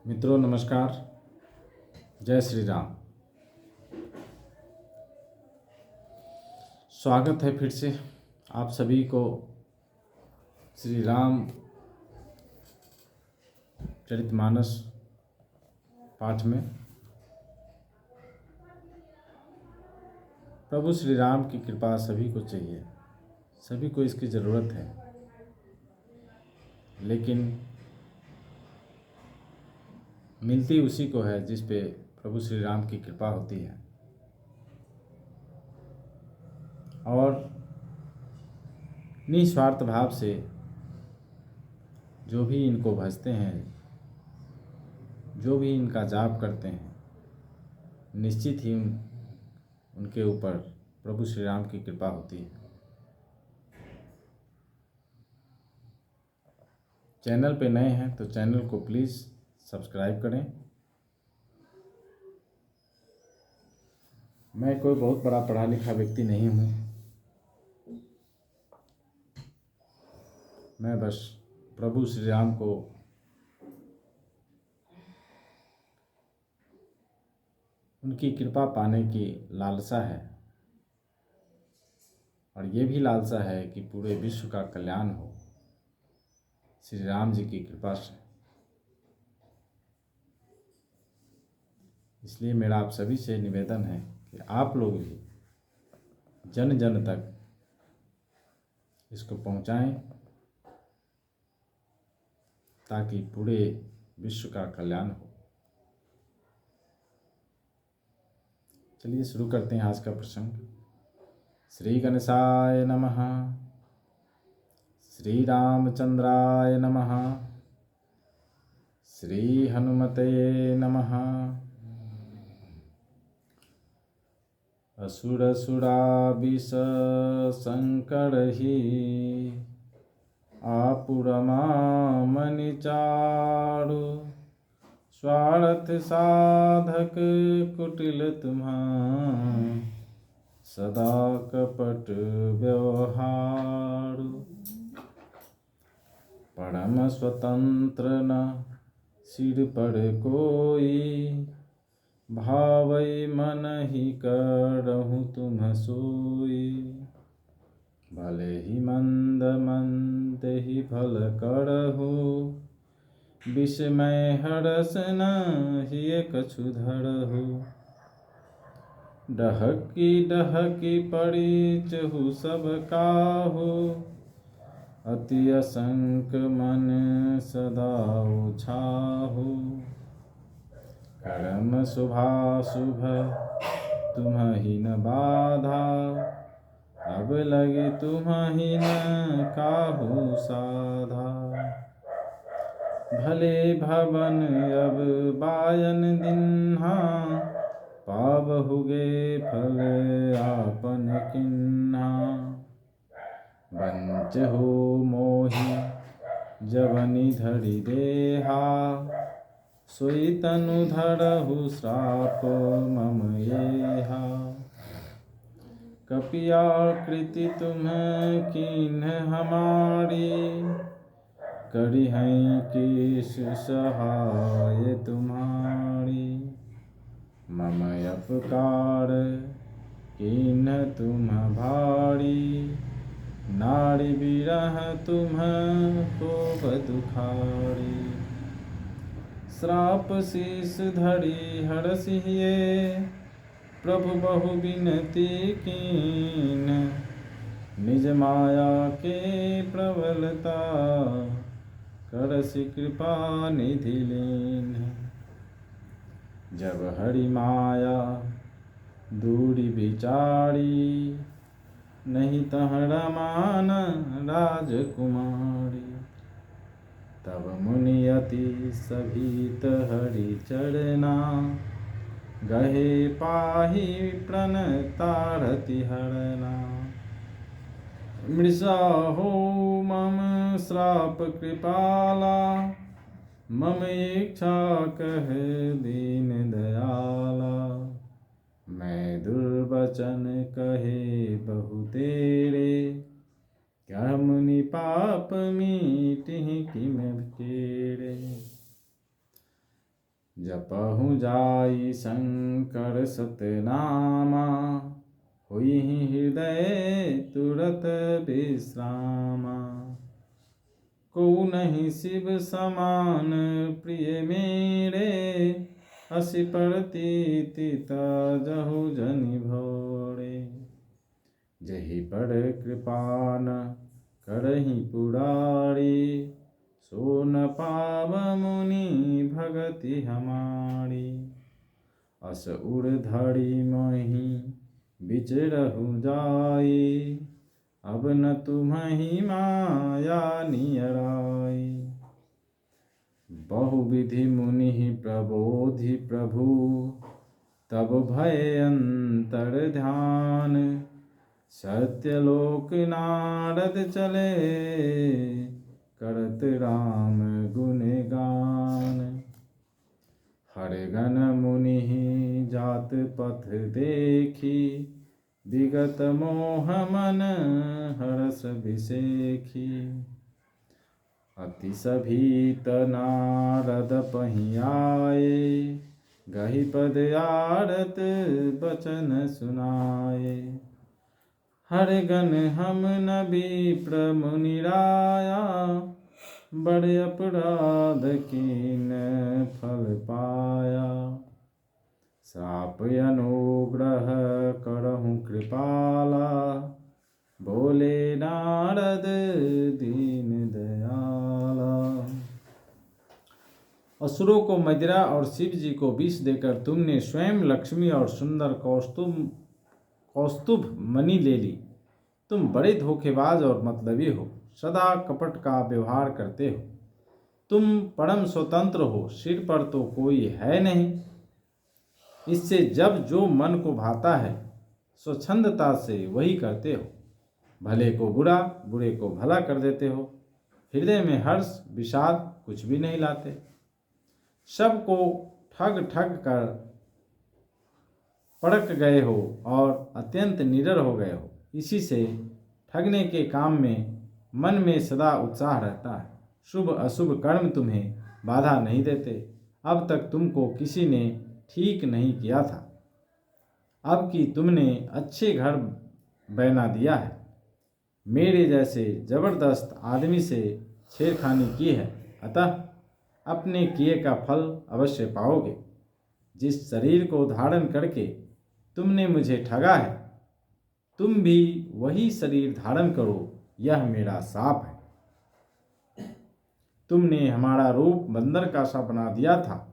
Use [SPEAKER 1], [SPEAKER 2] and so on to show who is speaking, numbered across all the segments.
[SPEAKER 1] मित्रों नमस्कार। जय श्री राम। स्वागत है फिर से आप सभी को श्री राम चरितमानस पाठ में। प्रभु श्री राम की कृपा सभी को चाहिए, सभी को इसकी ज़रूरत है, लेकिन मिलती उसी को है जिस पे प्रभु श्री राम की कृपा होती है। और निस्वार्थ भाव से जो भी इनको भजते हैं, जो भी इनका जाप करते हैं, निश्चित ही उनके ऊपर प्रभु श्री राम की कृपा होती है। चैनल पे नए हैं तो चैनल को प्लीज़ सब्सक्राइब करें। मैं कोई बहुत बड़ा पढ़ा लिखा व्यक्ति नहीं हूँ, मैं बस प्रभु श्री राम को उनकी कृपा पाने की लालसा है, और ये भी लालसा है कि पूरे विश्व का कल्याण हो श्री राम जी की कृपा से। इसलिए मेरा आप सभी से निवेदन है कि आप लोग भी जन जन तक इसको पहुंचाएं, ताकि पूरे विश्व का कल्याण हो। चलिए शुरू करते हैं आज का प्रसंग। श्री गणेशाय नमः, श्री रामचंद्राय नमः, श्री हनुमते नमः। असुर सुराविष संकरहि आपुरमा स्वार्थ साधक कुटिल तुम्हा सदा कपट व्यवहार। परम स्वतंत्र न सिर पर कोई भावै मन ही करहु तुम सोई। भले ही मंद मंद ही भल करहु विस्मय हरस नहीं कछु धरहु। डहकी डहकी परिचहु सब काहू अति असंक मन सदा उछाहु। कर्म शुभाशुभ तुम्हि न बाधा अब लगे तुम्हि न काहू साधा। भले भवन अब बायन दिन्हा पावहुगे फल आपन किन्हा। बंच हो मोहि जवनि धरि देहा सोई तनु धरहु श्राप मम येहा। कपियाकृति तुम कीन्ह हमारी करिहैं केश सहाय तुम्हारी। मम अपकार कीन्ह तुम भारी नारी बिरह तुम खूब दुखारी। श्राप शीस धरि हरसिहिए प्रभु बहु बिनती कीन। निज माया के प्रबलता करसि कृपा निधि लीन। जब हरि माया दूरी विचारी नहीं तह रमान राजकुमारी। तब मुनि अति सभीत हरि चरना गहे पाहि प्रण तारति हरना। मृषा हो मम श्राप कृपाला मम इच्छा कह दीन दयाला। मैं दुर्वचन कहे बहु तेरे क्या मुनि पाप मीटिहि किम केरे। जपहु जाई शंकर सतनामा, हुई हृदय तुरत विश्रामा। को नहीं शिव समान प्रिय मेरे, हसी प्रतीति जहु जनि भोरे। जहि पर कृपा न करहि पुरारी, सो न पाव मुनि भगति हमारी। अस उर धड़ी मोहि बिचरहु जाई, अब न तुम्हि माया नियराई। बहुविधि मुनि प्रबोधि प्रभु, तब भय अंतर ध्यान। सत्यलोक नारद चले, करत राम गुण गान। हर गण मुनि जात पथ देखी, विगत मोह मन हरस बिसेखी। अति सभीत नारद पहि आए, गहि पद आरत बचन सुनाए। हर गण हम न विप्र मुनि राया, बड़े अपराध कीन फल पाया। श्राप अनुग्रह करहु कृपाला, बोले नारद दीन दयाला। असुरों को मदिरा और शिव जी को विष देकर तुमने स्वयं लक्ष्मी और सुंदर कौस्तुभ मणि ले ली। तुम बड़े धोखेबाज और मतलबी हो, सदा कपट का व्यवहार करते हो। तुम परम स्वतंत्र हो, सिर पर तो कोई है नहीं। इससे जब जो मन को भाता है स्वच्छंदता से वही करते हो। भले को बुरा, बुरे को भला कर देते हो। हृदय में हर्ष विषाद कुछ भी नहीं लाते। सबको ठग ठग कर पड़क गए हो और अत्यंत निडर हो गए हो। इसी से ठगने के काम में मन में सदा उत्साह रहता है। शुभ अशुभ कर्म तुम्हें बाधा नहीं देते। अब तक तुमको किसी ने ठीक नहीं किया था, अब कि तुमने अच्छे घर बना दिया है। मेरे जैसे जबरदस्त आदमी से छेड़खानी की है, अतः अपने किए का फल अवश्य पाओगे। जिस शरीर को धारण करके तुमने मुझे ठगा है, तुम भी वही शरीर धारण करो, यह मेरा शाप है। तुमने हमारा रूप बंदर का सा बना दिया था,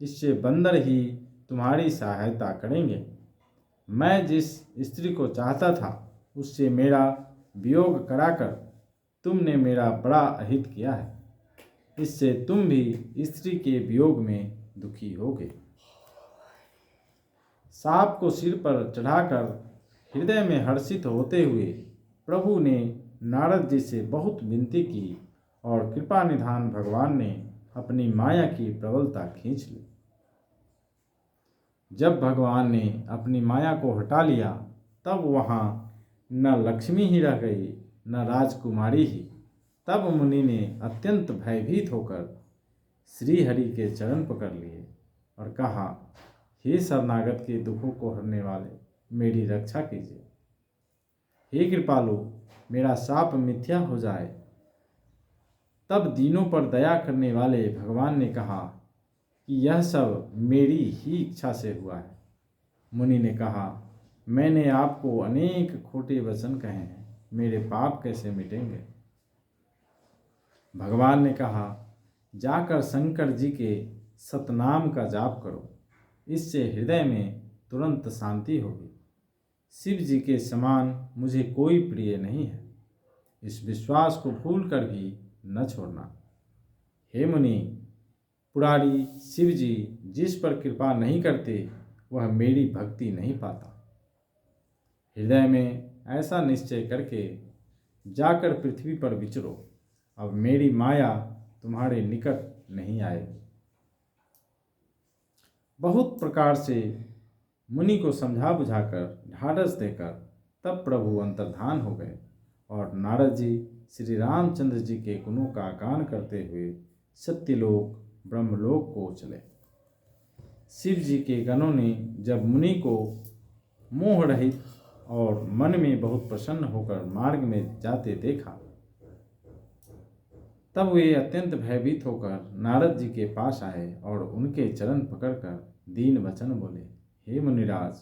[SPEAKER 1] इससे बंदर ही तुम्हारी सहायता करेंगे। मैं जिस स्त्री को चाहता था उससे मेरा वियोग कराकर तुमने मेरा बड़ा अहित किया है। इससे तुम भी स्त्री के वियोग में दुखी होगे। सांप को सिर पर चढ़ाकर हृदय में हर्षित होते हुए प्रभु ने नारद जी से बहुत विनती की और कृपा निधान भगवान ने अपनी माया की प्रबलता खींच ली। जब भगवान ने अपनी माया को हटा लिया तब वहाँ न लक्ष्मी ही रह गई न राजकुमारी ही। तब मुनि ने अत्यंत भयभीत होकर श्री हरि के चरण पकड़ लिए और कहा, हे शरणागत के दुखों को हरने वाले, मेरी रक्षा कीजिए। हे कृपालु, मेरा शाप मिथ्या हो जाए। तब दीनों पर दया करने वाले भगवान ने कहा कि यह सब मेरी ही इच्छा से हुआ है। मुनि ने कहा, मैंने आपको अनेक खोटे वचन कहे हैं, मेरे पाप कैसे मिटेंगे। भगवान ने कहा, जाकर शंकर जी के सतनाम का जाप करो, इससे हृदय में तुरंत शांति होगी। शिव जी के समान मुझे कोई प्रिय नहीं है, इस विश्वास को भूल कर भी न छोड़ना। हे मुनि, पुरारी शिव जी जिस पर कृपा नहीं करते वह मेरी भक्ति नहीं पाता। हृदय में ऐसा निश्चय करके जाकर पृथ्वी पर विचरो, अब मेरी माया तुम्हारे निकट नहीं आएगी। बहुत प्रकार से मुनि को समझा बुझाकर ढाढ़स देकर तब प्रभु अंतर्धान हो गए और नारद जी श्री रामचंद्र जी के गुणों का गान करते हुए सत्यलोक ब्रह्मलोक को चले। शिव जी के गणों ने जब मुनि को मोह रहित और मन में बहुत प्रसन्न होकर मार्ग में जाते देखा, तब वे अत्यंत भयभीत होकर नारद जी के पास आए और उनके चरण पकड़कर दीन वचन बोले, हे मुनिराज,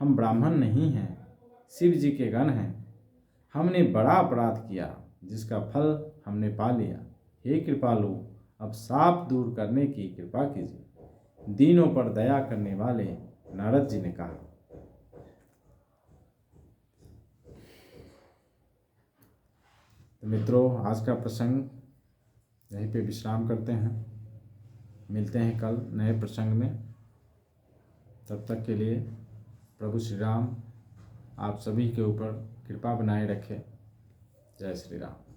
[SPEAKER 1] हम ब्राह्मण नहीं हैं, शिव जी के गण हैं। हमने बड़ा अपराध किया जिसका फल हमने पा लिया। हे कृपालु, अब शाप दूर करने की कृपा कीजिए। दीनों पर दया करने वाले नारद जी ने कहा। तो मित्रों, आज का प्रसंग यहीं पे विश्राम करते हैं। मिलते हैं कल नए प्रसंग में। तब तक के लिए प्रभु श्री राम आप सभी के ऊपर कृपा बनाए रखे। जय श्री राम।